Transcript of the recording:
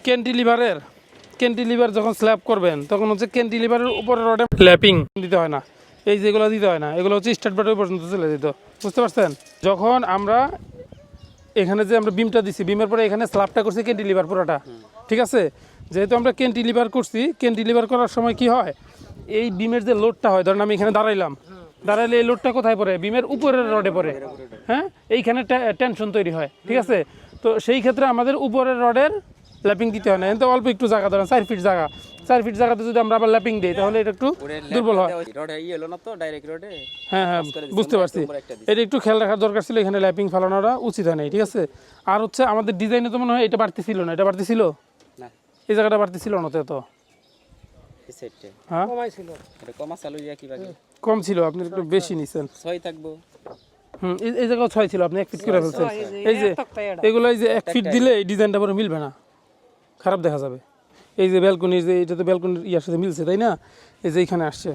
Cantilever যখন slab করবেন তখন হচ্ছে ক্যান্টিলিভারের উপরে রডে ল্যাপিং দিতে হয় না, এই যেগুলো দিতে হয় না, এগুলো হচ্ছে স্টার্ট বাটন পর্যন্ত চলে যেত, বুঝতে পারছেন? যখন আমরা এখানে যে আমরা বিমটা দিছি, বিমের পরে এখানে স্ল্যাবটা করছি ক্যান্টিলিভার পুরোটা, ঠিক আছে? যেহেতু আমরা ক্যান্টিলিভার করছি, ক্যান্টিলিভার করার সময় কি হয়, এই বিমের যে লোডটা হয়, ধরেন আমি এখানে দাঁড়াইলে এই লোডটা কোথায় পড়ে? বিমের উপরের রডে পড়ে, হ্যাঁ? এইখানে টেনশন তৈরি হয়, ঠিক আছে? তো সেই ক্ষেত্রে আমাদের উপরের রডের ল্যাপিং দিতে হয় না, কিন্তু অল্প একটু জায়গা, ধরেন 4 ফিট জায়গাতে যদি আমরা আবার ল্যাপিং দিই তাহলে এটা একটু দুর্বল হয়। হ্যাঁ, বুঝতে পারছি। এটা একটু খেয়াল রাখার দরকার ছিল, এখানে ল্যাপিং ফেলানোটা উচিত হয় না, ঠিক আছে? আর হচ্ছে আমাদের ডিজাইনে তো মনে হয় এটা বাড়তি ছিল না, এটা বাড়তি ছিল না, এই জায়গাটা বাড়তি ছিল না তো, হ্যাঁ কম ছিল, আপনি একটু বেশি নিছেন। এই জায়গাও 6 ছিল, আপনি 1 ফিট করে ফেলছেন। এই যে এগুলো, এই যে 1 ফিট দিলে এই ডিজাইনটা পরে মিলবে না, খারাপ দেখা যাবে। এই যে ব্যালকনির, যে এটা তো ব্যালকনির ইয়ার সাথে মিলছে, তাই না? এই যে এইখানে আসছে